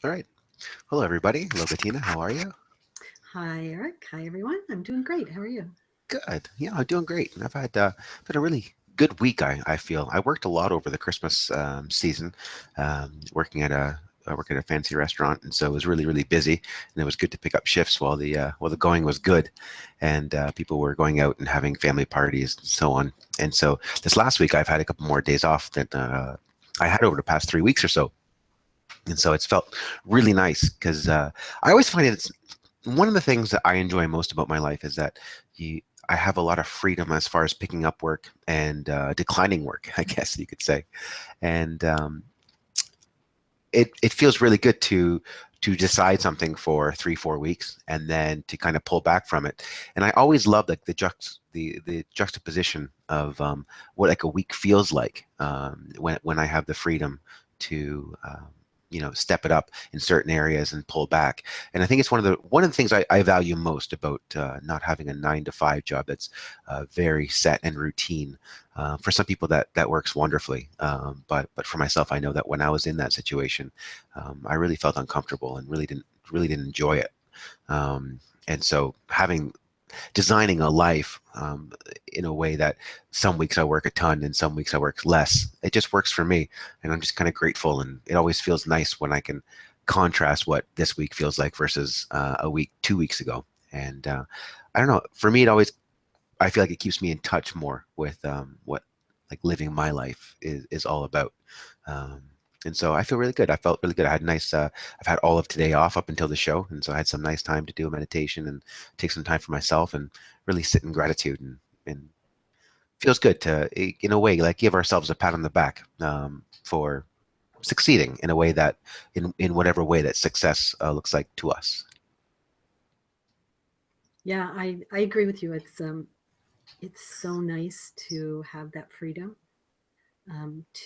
All right. Hello, everybody. Hello, Bettina. How are you? Hi, Eric. Hi, everyone. I'm doing great. How are you? Good. Yeah, I'm doing great. And I've had a really good week. I feel I worked a lot over the Christmas season, working at a I work at a fancy restaurant, and so it was really busy. And it was good to pick up shifts while the going was good, and people were going out and having family parties and so on. And so this last week, I've had a couple more days off than I had over the past 3 weeks or so. And so it's felt really nice because I always find it's one of the things that I enjoy most about my life is that you, I have a lot of freedom as far as picking up work and declining work, I guess you could say. And it feels really good to decide something for 3 4 weeks and then to kind of pull back from it. And I always love like the juxtaposition of what like a week feels like when I have the freedom to step it up in certain areas and pull back. And I think it's one of the things I value most about not having a 9 to 5 job that's very set and routine. For some people that works wonderfully, but for myself, I know that when I was in that situation, I really felt uncomfortable and really didn't enjoy it. And so having designing a life in a way that some weeks I work a ton and some weeks I work less. It just works for me, and I'm just kind of grateful. And it always feels nice when I can contrast what this week feels like versus a week 2 weeks ago. And I don't know. For me, it always I feel like it keeps me in touch more with what like living my life is all about. Um, and so I feel really good. I felt really good. I had nice. I've had all of today off up until the show, and so I had some nice time to do a meditation and take some time for myself and really sit in gratitude and feels good to in a way like give ourselves a pat on the back for succeeding in a way that in whatever way that success looks like to us. Yeah, I agree with you. It's so nice to have that freedom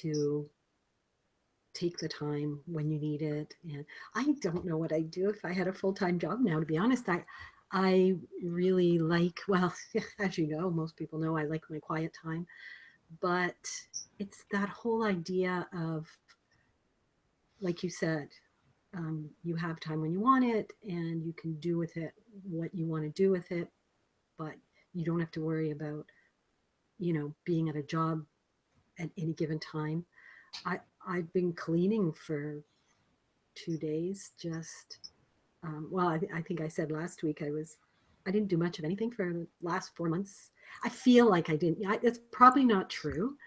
to take the time when you need it. And I don't know what I'd do if I had a full-time job now, to be honest. I really like, well, as you know, most people know I like my quiet time, but it's that whole idea of, like you said, you have time when you want it and you can do with it what you want to do with it, but you don't have to worry about, being at a job at any given time. I've been cleaning for 2 days. Just well, I think I said last week I didn't do much of anything for the last 4 months. I feel like I didn't. That's probably not true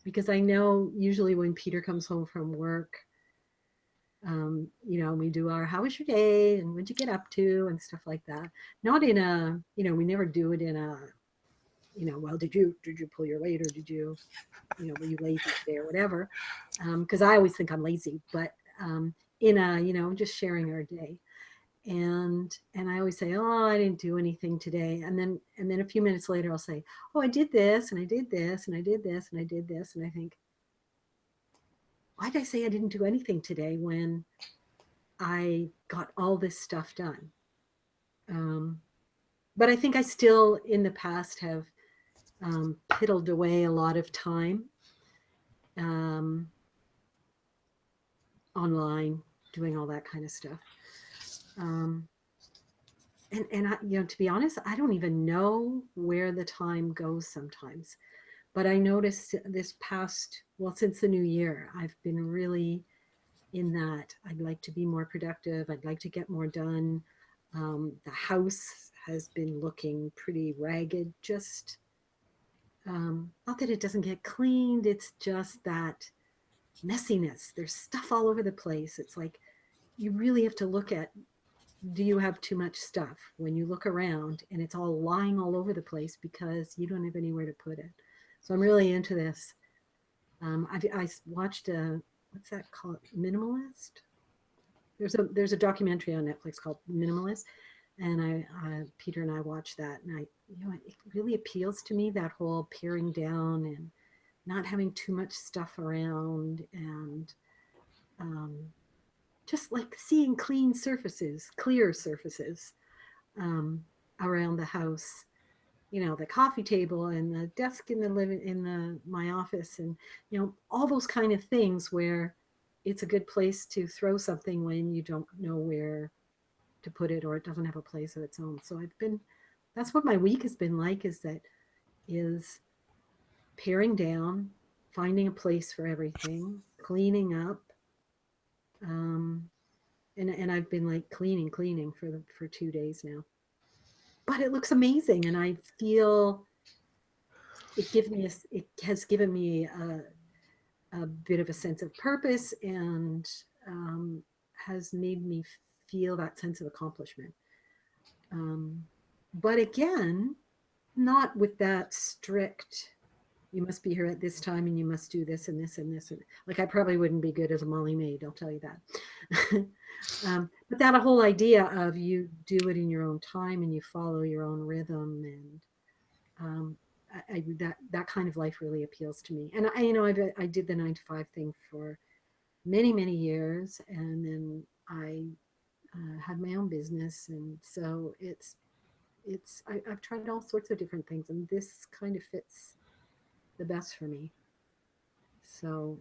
because I know usually when Peter comes home from work, we do our "How was your day?" and "What'd you get up to?" and stuff like that. Not in a, we never do it in a, well, did you pull your weight, or did you, were you lazy today or whatever? Because I always think I'm lazy, but in a, just sharing our day. And I always say, "Oh, I didn't do anything today," and then a few minutes later I'll say, "Oh, I did this and I did this and I did this and I did this," and I think, why did I say I didn't do anything today when I got all this stuff done? Um, but I think I still, in the past, have piddled away a lot of time um, online, doing all that kind of stuff. Um, and to be honest, I don't even know where the time goes sometimes. But I noticed this past, well, since the new year, I've been really in that. I'd like to be more productive. I'd like to get more done. The house has been looking pretty ragged. Just not that it doesn't get cleaned, it's just that messiness. There's stuff all over the place. It's like you really have to look at, do you have too much stuff when you look around and it's all lying all over the place because you don't have anywhere to put it. So I'm really into this. I watched a, what's that called, Minimalist. There's a documentary on Netflix called Minimalist, and Peter and I watched that, and it really appeals to me, that whole paring down and not having too much stuff around, and um, just like seeing clean surfaces, clear surfaces um, around the house. The coffee table and the desk in the living in the my office, and all those kind of things where it's a good place to throw something when you don't know where to put it or it doesn't have a place of its own. So that's what my week has been like, is paring down, finding a place for everything, cleaning up. Um, and I've been like cleaning for 2 days now. But it looks amazing, and I feel it has given me a bit of a sense of purpose, and has made me feel that sense of accomplishment. Um, but again, not with that strict, you must be here at this time and you must do this and this and this. And like, I probably wouldn't be good as a Molly maid, I'll tell you that. But that whole idea of you do it in your own time and you follow your own rhythm, and that kind of life really appeals to me. And I did the 9 to 5 thing for many years, and then I had my own business, and so I've tried all sorts of different things, and this kind of fits the best for me. So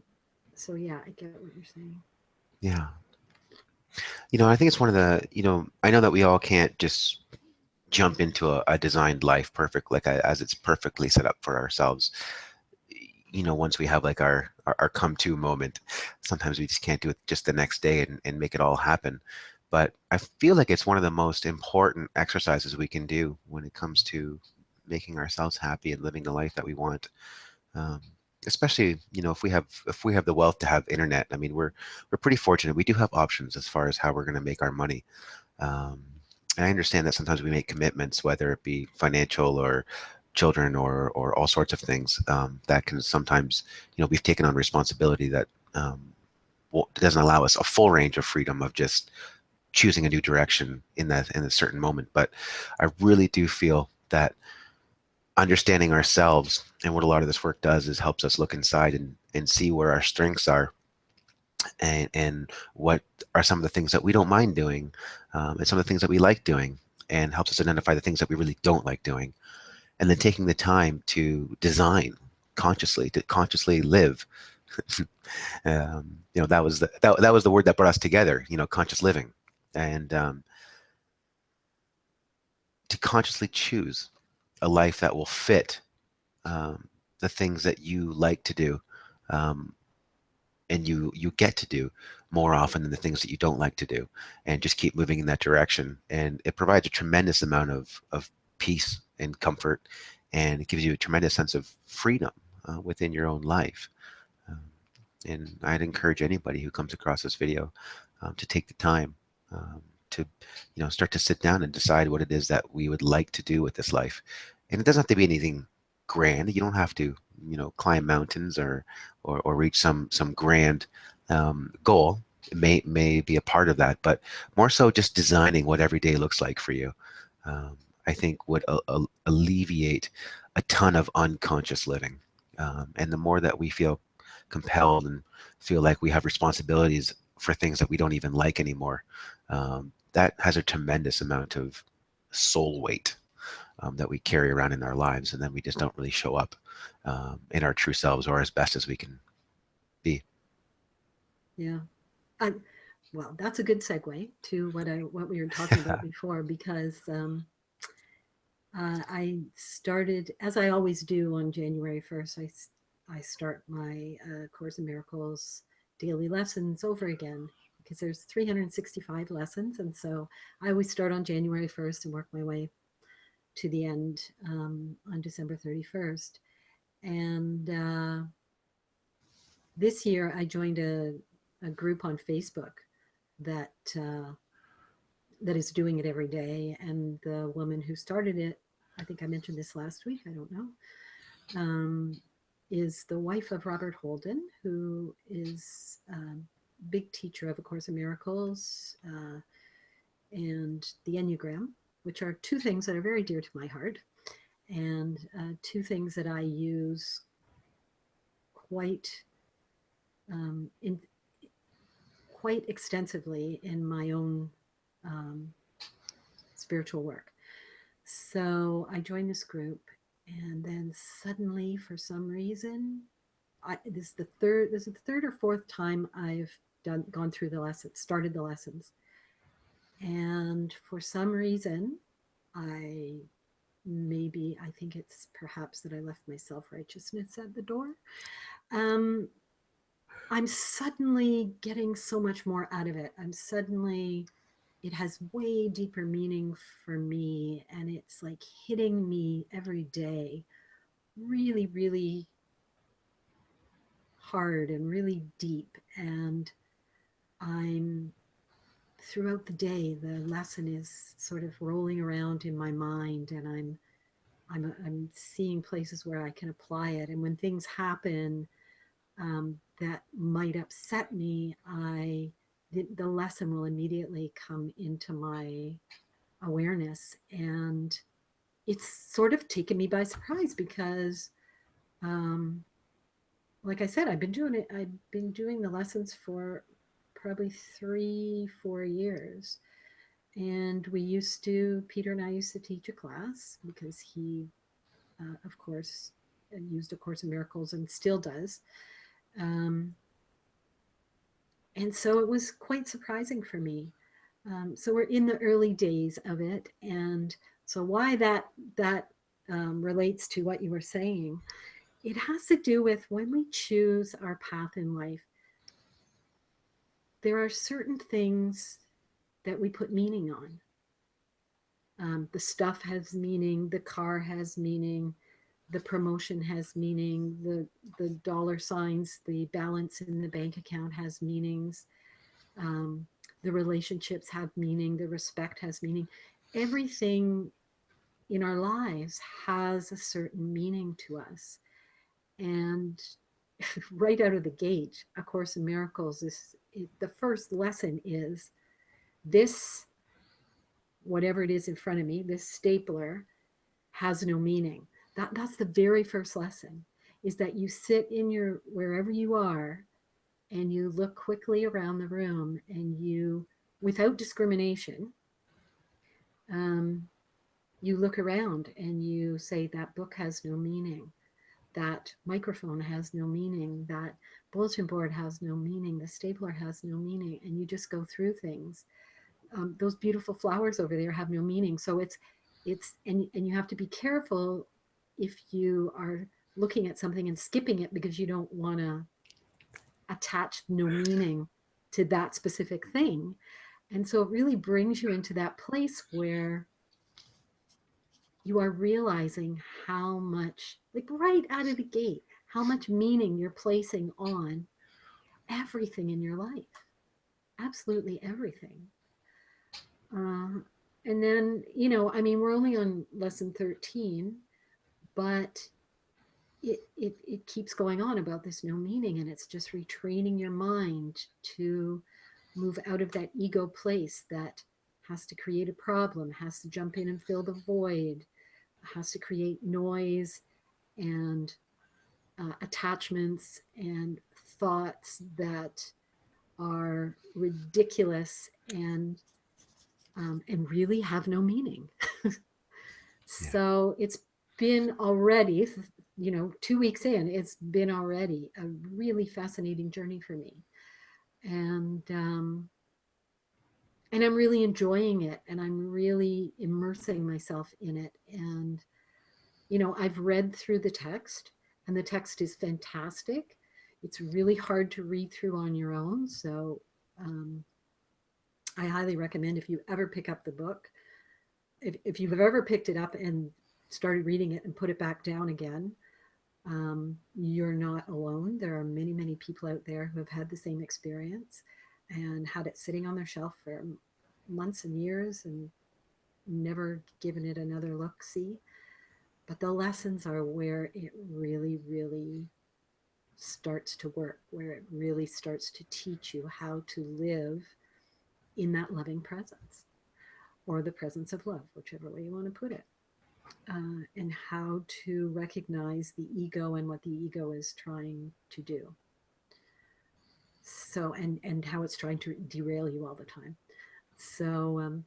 yeah, I get what you're saying. Yeah. I think it's one of the, I know that we all can't just jump into a designed life perfect, like as it's perfectly set up for ourselves. Once we have like our come to moment, sometimes we just can't do it just the next day and make it all happen. But I feel like it's one of the most important exercises we can do when it comes to making ourselves happy and living the life that we want. Um, Especially, if we have the wealth to have internet. I mean, we're pretty fortunate. We do have options as far as how we're going to make our money. Um, and I understand that sometimes we make commitments, whether it be financial or children or all sorts of things, that can sometimes, we've taken on responsibility that doesn't allow us a full range of freedom of just choosing a new direction in a certain moment. But I really do feel that understanding ourselves, and what a lot of this work does is helps us look inside and see where our strengths are, and what are some of the things that we don't mind doing, and some of the things that we like doing, and helps us identify the things that we really don't like doing, and then taking the time to design consciously, to consciously live. That was the word that brought us together, conscious living. And to consciously choose a life that will fit um, the things that you like to do, um, and you get to do more often than the things that you don't like to do, and just keep moving in that direction. And it provides a tremendous amount of peace and comfort, and it gives you a tremendous sense of freedom within your own life. Um, and I'd encourage anybody who comes across this video to take the time um, to start to sit down and decide what it is that we would like to do with this life. And it doesn't have to be anything grand. You don't have to climb mountains or reach some grand goal. It may be a part of that, but more so just designing what every day looks like for you. um, I think would alleviate a ton of unconscious living. And the more that we feel compelled and feel like we have responsibilities for things that we don't even like anymore, that has a tremendous amount of soul weight that we carry around in our lives, and then we just don't really show up in our true selves or as best as we can be. Yeah. I, well, that's a good segue to what we were talking about before, because I started, as I always do, on January 1st. I start my Course in Miracles daily lessons over again, because there's 365 lessons, and so I always start on January 1st and work my way to the end on December 31st. And this year I joined a group on Facebook that that is doing it every day. And the woman who started it, I think I mentioned this last week, I don't know, um, is the wife of Robert Holden, who is a big teacher of A Course in Miracles and the Enneagram, which are two things that are very dear to my heart, and two things that I use quite in quite extensively in my own um, spiritual work. So I joined this group, and then suddenly, for some reason, this is the third or fourth time I've gone through the lessons, started the lessons. And for some reason, I I think it's perhaps that I left my self righteousness at the door. Um, I'm suddenly getting so much more out of it. It has way deeper meaning for me. And it's like hitting me every day really, really hard and really deep. And I'm throughout the day, the lesson is sort of rolling around in my mind, and I'm seeing places where I can apply it. And when things happen that might upset me, the lesson will immediately come into my awareness, and it's sort of taken me by surprise because, um, like I said, I've been doing the lessons for probably 3, 4 years. And Peter and I used to teach a class because he, of course, used A Course in Miracles and still does. Um, and so it was quite surprising for me. So we're in the early days of it. And so why that relates to what you were saying, it has to do with when we choose our path in life, there are certain things that we put meaning on. The stuff has meaning, the car has meaning, the promotion has meaning, the dollar signs, the balance in the bank account has meanings, um, the relationships have meaning, the respect has meaning. Everything in our lives has a certain meaning to us. And right out of the gate, A Course in Miracles the first lesson is this, whatever it is in front of me, this stapler has no meaning. That's the very first lesson, is that you sit in your wherever you are and you look quickly around the room and you, without discrimination, um, you look around and you say that book has no meaning, that microphone has no meaning, that bulletin board has no meaning, the stapler has no meaning, and you just go through things. Those beautiful flowers over there have no meaning. So and you have to be careful if you are looking at something and skipping it because you don't want to attach no meaning to that specific thing. And so it really brings you into that place where you are realizing how much, like right out of the gate, how much meaning you're placing on everything in your life. Absolutely everything. Uh, and then, I mean, we're only on lesson 13, but it keeps going on about this no meaning, and it's just retraining your mind to move out of that ego place that has to create a problem, has to jump in and fill the void, has to create noise and attachments and thoughts that are ridiculous and really have no meaning. Yeah. So it's been already, 2 weeks in, it's been already a really fascinating journey for me. And I'm really enjoying it, and I'm really immersing myself in it. And, I've read through the text, and the text is fantastic. It's really hard to read through on your own. So um, I highly recommend, if you ever pick up the book, if you've ever picked it up and started reading it and put it back down again, you're not alone. There are many, many people out there who have had the same experience and had it sitting on their shelf for months and years and never given it another look see. But the lessons are where it really, really starts to work, where it really starts to teach you how to live in that loving presence, or the presence of love, whichever way you want to put it. And how to recognize the ego and what the ego is trying to do. So, and how it's trying to derail you all the time. So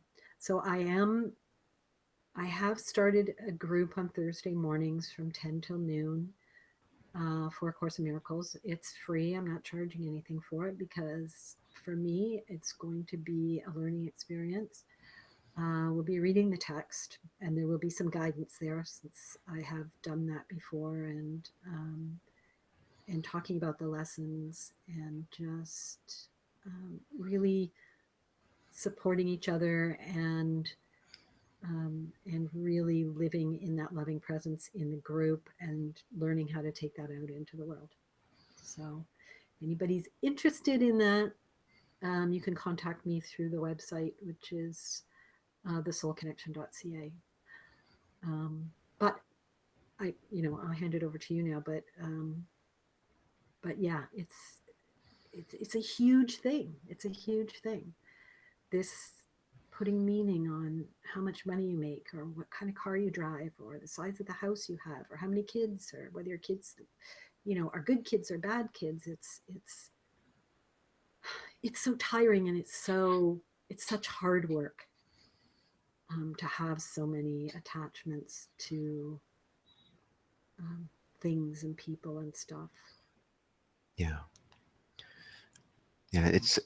I have started a group on Thursday mornings from 10 till noon. for A Course in Miracles. It's free. I'm not charging anything for it because for me, it's going to be a learning experience. We'll be reading the text, and there will be some guidance there since I have done that before, and talking about the lessons and just really supporting each other and really living in that loving presence in the group and learning how to take that out into the world. So, anybody's interested in that, you can contact me through the website, which is thesoulconnection.ca. But I'll hand it over to you now. But yeah, it's a huge thing. It's a huge thing. This putting meaning on how much money you make or what kind of car you drive or the size of the house you have or how many kids or whether your kids are good kids or bad kids. It's so tiring, and it's such hard work, to have so many attachments to um, things and people and stuff. Yeah. Yeah. So,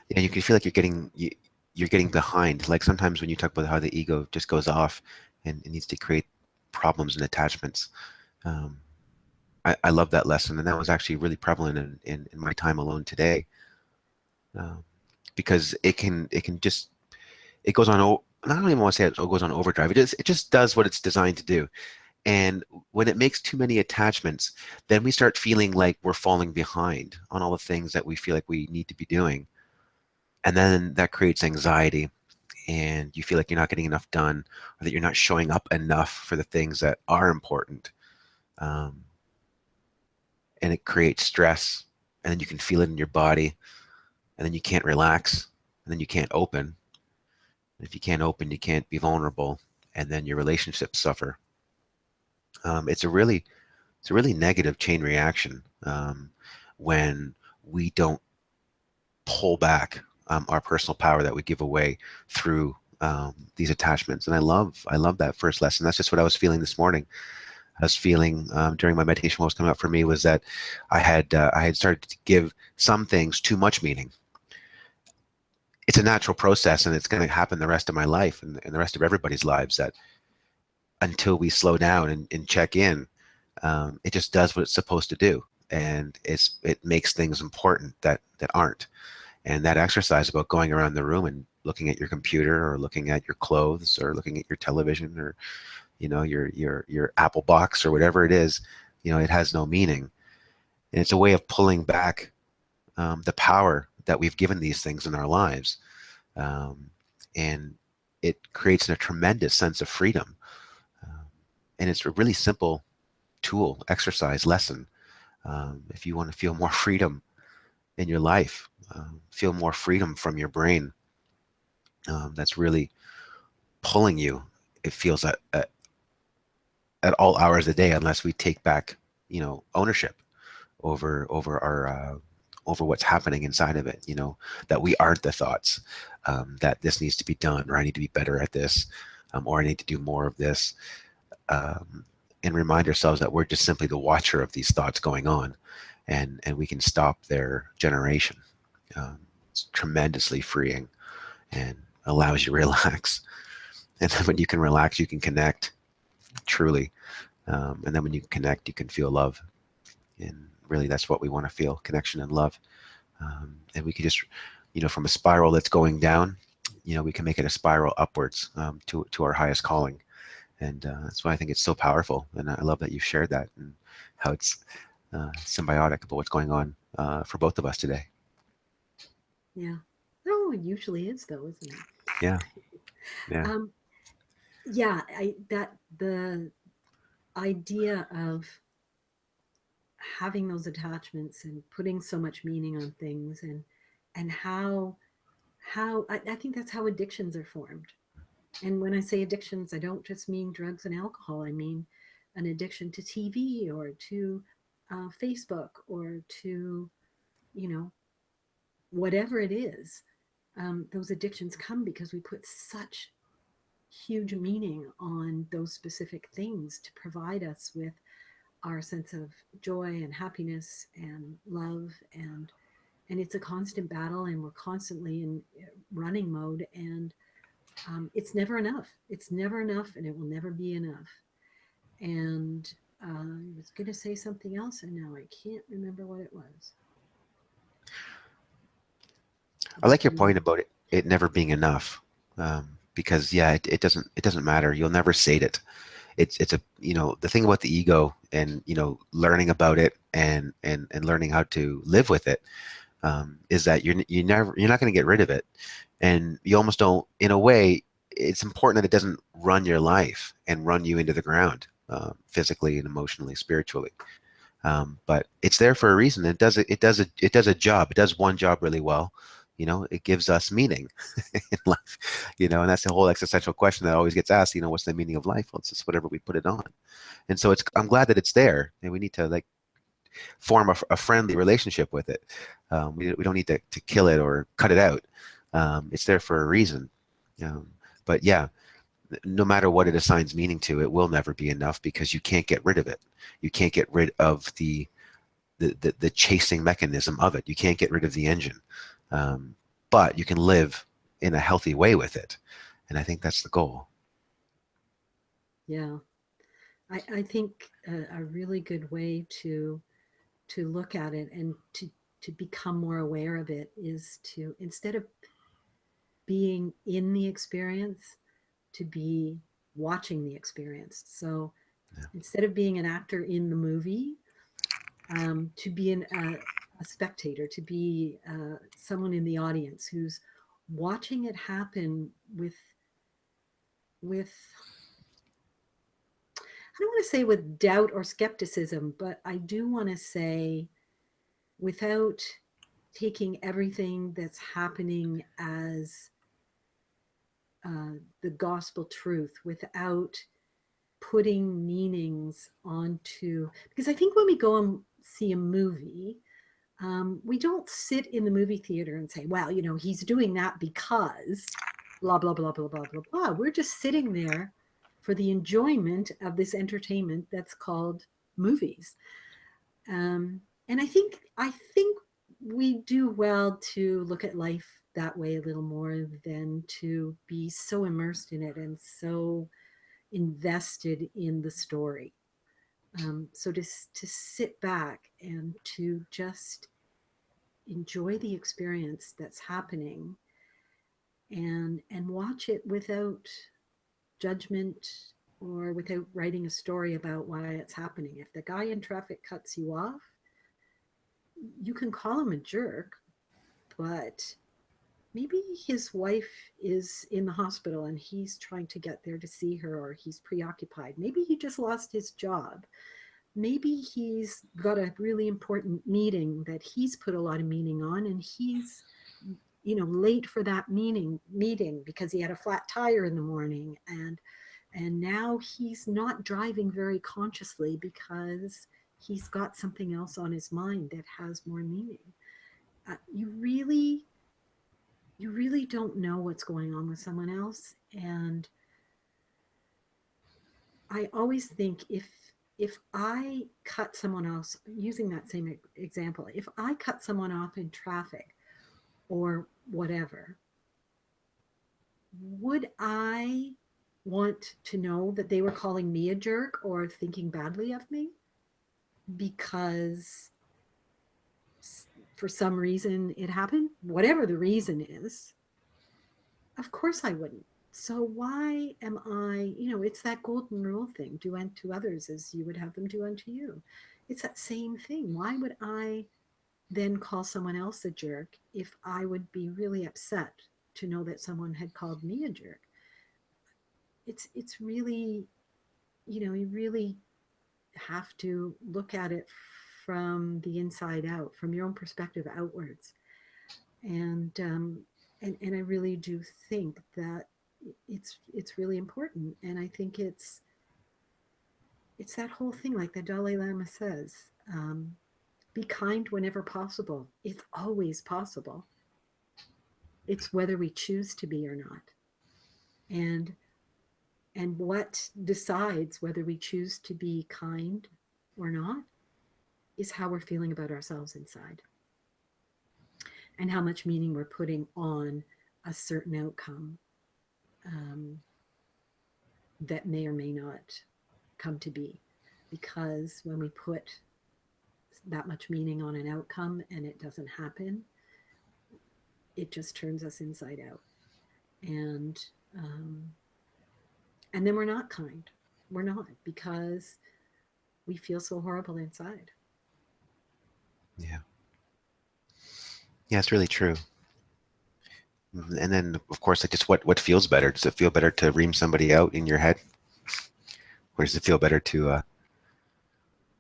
You can feel like you're getting behind. Like sometimes when you talk about how the ego just goes off and it needs to create problems and attachments. Um, I love that lesson, and that was actually really prevalent in my time alone today, um, because it can just it goes on. I don't even want to say it goes on overdrive. It just does what it's designed to do. And when it makes too many attachments, then we start feeling like we're falling behind on all the things that we feel like we need to be doing, and then that creates anxiety, and you feel like you're not getting enough done, or that you're not showing up enough for the things that are important. Um, and it creates stress, and then you can feel it in your body, and then you can't relax, and then you can't open. If you can't open, you can't be vulnerable, and then your relationships suffer. Um, it's a really it's a really negative chain reaction, when we don't pull back our personal power that we give away through these attachments. And I love that first lesson. That's just what I was feeling this morning. I was feeling during my meditation, what was coming up for me was that I had started to give some things too much meaning. It's a natural process, and it's going to happen the rest of my life and the rest of everybody's lives, that until we slow down and check in, it just does what it's supposed to do, and it makes things important that aren't. And that exercise about going around the room and looking at your computer or looking at your clothes or looking at your television or your Apple box or whatever it is, it has no meaning. And it's a way of pulling back the power that we've given these things in our lives. Um, and it creates a tremendous sense of freedom. Um, and it's a really simple tool, exercise, lesson. If you want to feel more freedom in your life, feel more freedom from your brain, that's really pulling you. It feels at all hours of the day, unless we take back, ownership over our over what's happening inside of it. That we aren't the thoughts, that this needs to be done, or I need to be better at this, or I need to do more of this, um, and remind ourselves that we're just simply the watcher of these thoughts going on, and we can stop their generation. It's tremendously freeing and allows you to relax. And then when you can relax, you can connect truly. And then when you connect, you can feel love. And really, that's what we want to feel: connection and love. And we can just, from a spiral that's going down, we can make it a spiral upwards, to our highest calling. And that's why I think it's so powerful. And I love that you've shared that and how it's symbiotic about what's going on for both of us today. yeah. Oh, it usually is, though, isn't it? Yeah. Yeah. Um, yeah, the idea of having those attachments and putting so much meaning on things, and how I think that's how addictions are formed. And when I say addictions, I don't just mean drugs and alcohol. I mean an addiction to TV or to Facebook or to, you know, whatever it is. Those addictions come because we put such huge meaning on those specific things to provide us with our sense of joy and happiness and love, and it's a constant battle, and we're constantly in running mode, and it's never enough. It's never enough, and it will never be enough. And I was going to say something else, and now I can't remember what it was. I like your Mm, point about it never being enough, because yeah, it doesn't matter. You'll never sate it. It's a, the thing about the ego, and learning about it, and learning how to live with it, is that you're not going to get rid of it, and you almost don't. In a way, it's important that it doesn't run your life and run you into the ground, physically and emotionally, spiritually. But it's there for a reason. It does a job. It does one job really well. It gives us meaning in life. And that's the whole existential question that always gets asked. What's the meaning of life? Well, it's just whatever we put it on. And so I'm glad that it's there, and we need to like form a friendly relationship with it. We don't need to kill it or cut it out. It's there for a reason. Um, but yeah, no matter what it assigns meaning to, it will never be enough because you can't get rid of it. You can't get rid of the chasing mechanism of it. You can't get rid of the engine. Um, but you can live in a healthy way with it. And I think that's the goal. yeah, I think a really good way to look at it and to become more aware of it is to, instead of being in the experience, to be watching the experience. So Yeah. instead of being an actor in the movie, to be a spectator, to be someone in the audience who's watching it happen with I don't want to say with doubt or skepticism, but I do want to say without taking everything that's happening as the gospel truth, without putting meanings onto, because I think when we go and see a movie, we don't sit in the movie theater and say, well, he's doing that because blah, blah, blah, blah, blah, blah, blah. We're just sitting there for the enjoyment of this entertainment that's called movies. And I think we do well to look at life that way a little more than to be so immersed in it and so invested in the story. So to sit back and to just enjoy the experience that's happening, and watch it without judgment or without writing a story about why it's happening. If the guy in traffic cuts you off, you can call him a jerk, but maybe his wife is in the hospital and he's trying to get there to see her, or he's preoccupied. Maybe he just lost his job. Maybe he's got a really important meeting that he's put a lot of meaning on, and he's late for that meeting because he had a flat tire in the morning, and now he's not driving very consciously because he's got something else on his mind that has more meaning. You really don't know what's going on with someone else, and I always think if I cut someone else, using that same example, if I cut someone off in traffic or whatever, would I want to know that they were calling me a jerk or thinking badly of me because for some reason it happened? Whatever the reason is, of course I wouldn't. So why am I, it's that golden rule thing, do unto others as you would have them do unto you. It's that same thing. Why would I then call someone else a jerk if I would be really upset to know that someone had called me a jerk? It's really, you really have to look at it from the inside out, from your own perspective outwards. And um, and and I really do think that it's really important. And I think it's that whole thing, like the Dalai Lama says, be kind whenever possible. It's always possible. It's whether we choose to be or not. And what decides whether we choose to be kind or not is how we're feeling about ourselves inside, and how much meaning we're putting on a certain outcome, um, that may or may not come to be. Because when we put that much meaning on an outcome and it doesn't happen, it just turns us inside out. And um, and then we're not kind. We're not, because we feel so horrible inside. Yeah. Yeah, it's really true. And then, of course, like just what feels better? Does it feel better to ream somebody out in your head, or does it feel better to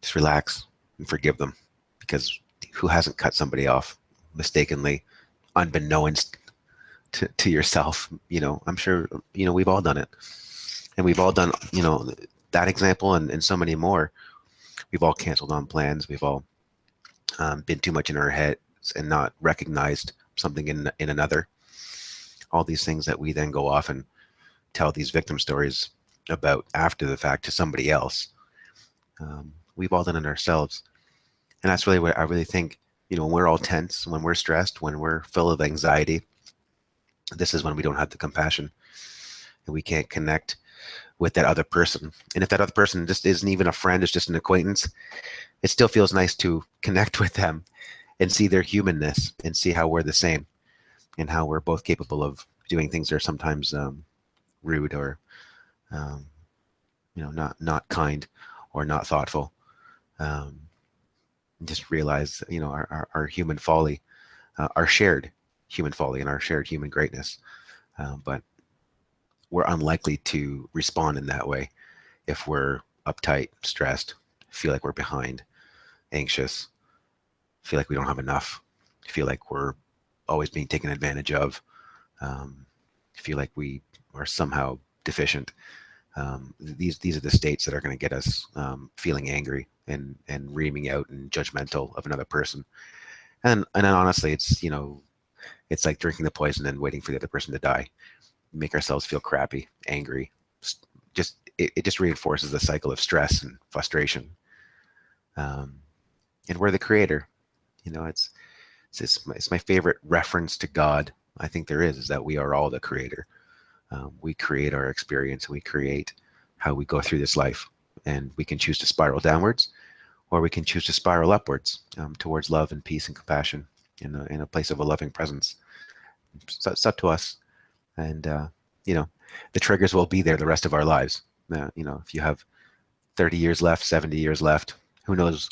just relax and forgive them? Because who hasn't cut somebody off mistakenly, unbeknownst to yourself? I'm sure we've all done it, and we've all done that example and so many more. We've all canceled on plans. We've all been too much in our heads and not recognized something in another. All these things that we then go off and tell these victim stories about after the fact to somebody else. We've all done it ourselves. And that's really what I really think, when we're all tense, when we're stressed, when we're full of anxiety, this is when we don't have the compassion and we can't connect with that other person. And if that other person just isn't even a friend, it's just an acquaintance, it still feels nice to connect with them and see their humanness and see how we're the same and how we're both capable of doing things that are sometimes rude or um, not kind or not thoughtful. Um, just realize, our human folly, our shared human folly and our shared human greatness. But we're unlikely to respond in that way if we're uptight, stressed, feel like we're behind, anxious, feel like we don't have enough, feel like we're always being taken advantage of, um, feel like we are somehow deficient. These are the states that are going to get us feeling angry and reaming out and judgmental of another person. And then honestly, it's like drinking the poison and waiting for the other person to die. Make ourselves feel crappy, angry. Just it just reinforces the cycle of stress and frustration. Um, and we're the creator. It's my favorite reference to God. I think there is that we are all the creator. We create our experience. We create how we go through this life, and we can choose to spiral downwards, or we can choose to spiral upwards towards love and peace and compassion in a place of a loving presence. So it's up to us, and you know, the triggers will be there the rest of our lives. If you have 30 years left, 70 years left, who knows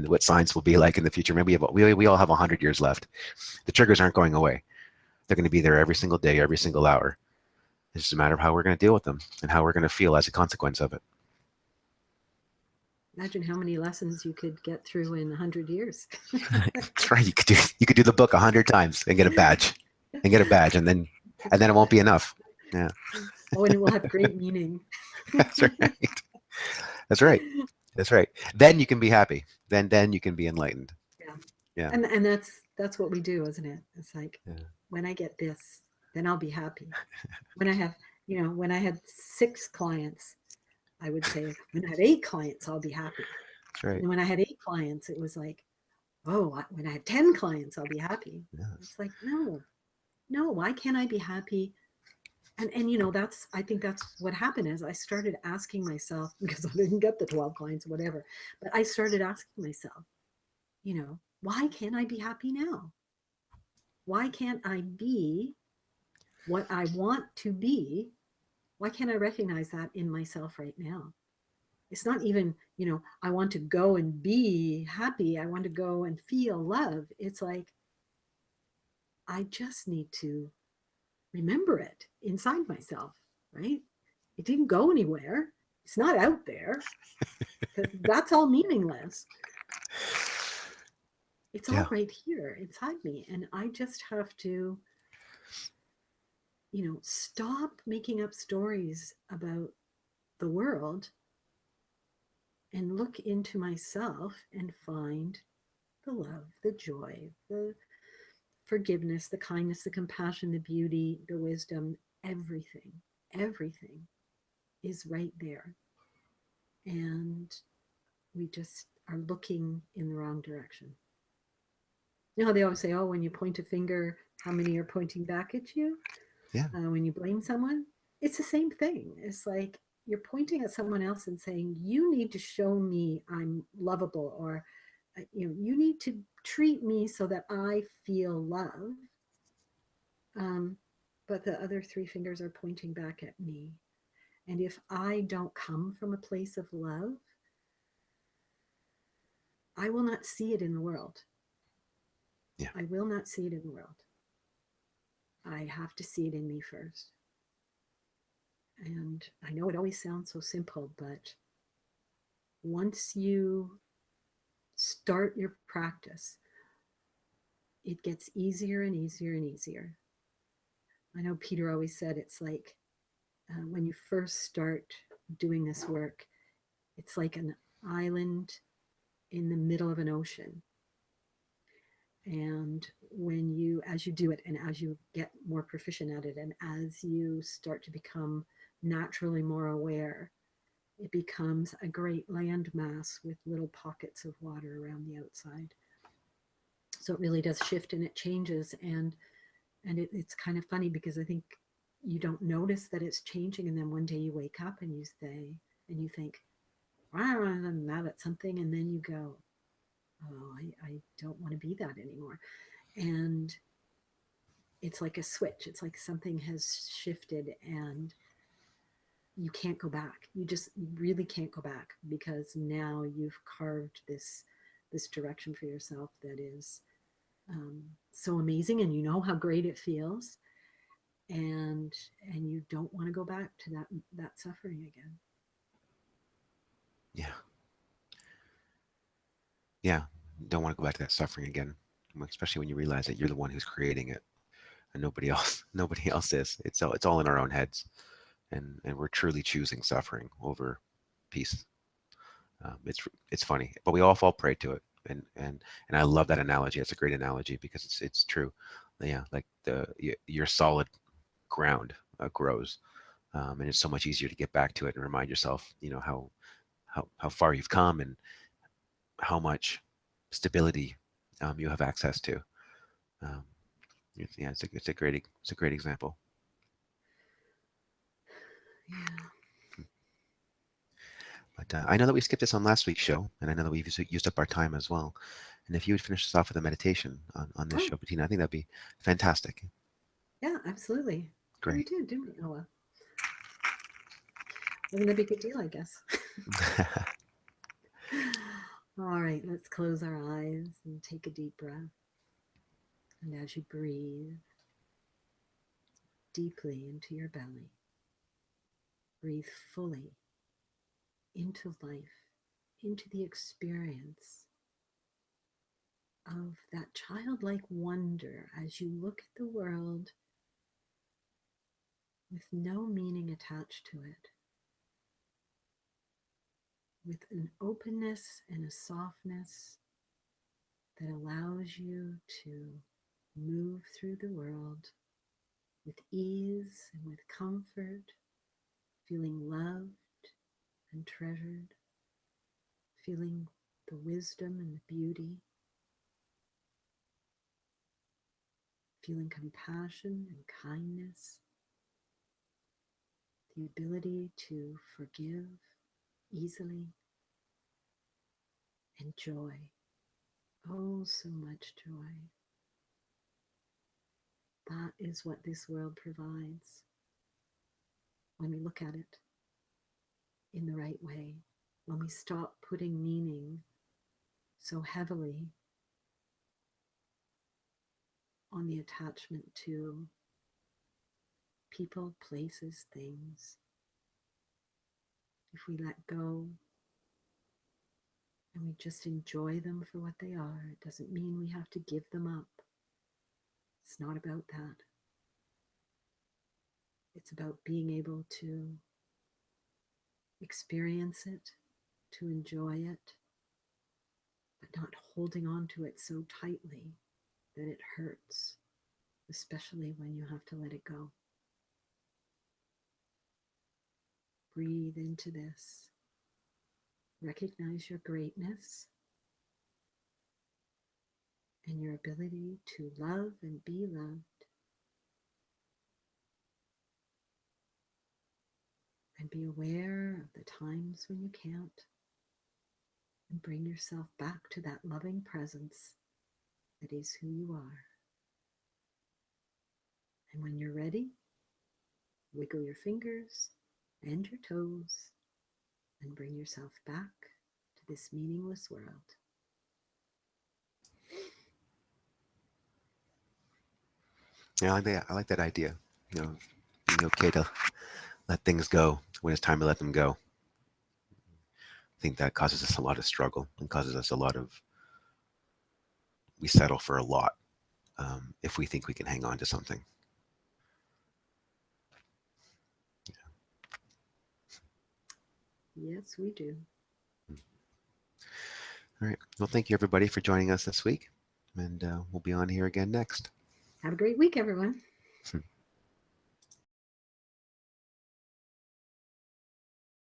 what science will be like in the future. Maybe we all have 100 years left. The triggers aren't going away. They're going to be there every single day, every single hour. It's just a matter of how we're going to deal with them and how we're going to feel as a consequence of it. Imagine how many lessons you could get through in 100 years. That's right. You could do the book 100 times and get a badge, and then it won't be enough. Yeah, Oh, and it will have great meaning. that's right. That's right. That's right. Then you can be happy. Then you can be enlightened. Yeah. Yeah. And that's what we do, isn't it? It's like, Yeah. when I get this, then I'll be happy. When I have, when I had 6 clients, I would say, when I have 8 clients, I'll be happy. That's right. And when I had 8 clients, it was like, oh, when I have 10 clients, I'll be happy. Yes. It's like, no, no, why can't I be happy? And that's, I think that's what happened. Is I started asking myself, because I didn't get the 12 clients or whatever, but I started asking myself, why can't I be happy now? Why can't I be what I want to be? Why can't I recognize that in myself right now? It's not even, I want to go and be happy. I want to go and feel love. It's like, I just need to remember it inside myself, right? It didn't go anywhere. It's not out there, because that's all meaningless. It's all Yeah. right here inside me. And I just have to, stop making up stories about the world and look into myself and find the love, the joy, the forgiveness, the kindness, the compassion, the beauty, the wisdom, everything, everything is right there. And we just are looking in the wrong direction. You know, they always say, oh, when you point a finger, how many are pointing back at you? Yeah. When you blame someone, it's the same thing. It's like you're pointing at someone else and saying, you need to show me I'm lovable, or, you need to treat me so that I feel love. Um, but the other three fingers are pointing back at me. And if I don't come from a place of love, I will not see it in the world. Yeah. I will not see it in the world. I have to see it in me first. And I know it always sounds so simple, but once you start your practice, it gets easier and easier and easier. I know Peter always said it's like when you first start doing this work, it's like an island in the middle of an ocean. And as you do it, and as you get more proficient at it, and as you start to become naturally more aware, it becomes a great landmass with little pockets of water around the outside. So it really does shift and it changes. It's kind of funny because I think you don't notice that it's changing. And then one day you wake up and you think, wow, I'm mad at something. And then you go, oh, I don't want to be that anymore. And it's like a switch. It's like something has shifted and you can't go back. You really can't go back because now you've carved this direction for yourself that is so amazing, and you know how great it feels, and you don't want to go back to that suffering again. Yeah. Yeah. Don't want to go back to that suffering again, especially when you realize that you're the one who's creating it and nobody else. Nobody else is. It's all in our own heads, and we're truly choosing suffering over peace. It's funny, but we all fall prey to it, and I love that analogy. It's a great analogy because it's true. Yeah, like your solid ground grows, and it's so much easier to get back to it and remind yourself, how far you've come and how much stability you have access to. Um, yeah, it's a great example. Yeah. But I know that we skipped this on last week's show, and I know that we've used up our time as well. And if you would finish us off with a meditation on this Oh, show, Bettina, I think that'd be fantastic. yeah, absolutely. Yeah, we Great. did, didn't we, Noah? Wasn't a big deal, I guess. All right, let's close our eyes and take a deep breath. And as you breathe deeply into your belly, breathe fully into life, into the experience of that childlike wonder as you look at the world with no meaning attached to it, with an openness and a softness that allows you to move through the world with ease and with comfort, feeling loved and treasured, feeling the wisdom and the beauty, feeling compassion and kindness, the ability to forgive easily, and joy. Oh, so much joy. That is what this world provides when we look at it in the right way, when we stop putting meaning so heavily on the attachment to people, places, things. If we let go and we just enjoy them for what they are, it doesn't mean we have to give them up. It's not about that. It's about being able to experience it, to enjoy it, but not holding on to it so tightly that it hurts, especially when you have to let it go. Breathe into this. Recognize your greatness. and your ability to love and be loved. And be aware of the times when you can't, and bring yourself back to that loving presence that is who you are. And when you're ready, wiggle your fingers and your toes and bring yourself back to this meaningless world. Yeah, I like that idea. Being okay to let things go when it's time to let them go. I think that causes us a lot of struggle and causes us a lot of, we settle for a lot if we think we can hang on to something. Yes, we do. All right. Well, thank you everybody for joining us this week, and we'll be on here again next. Have a great week, everyone.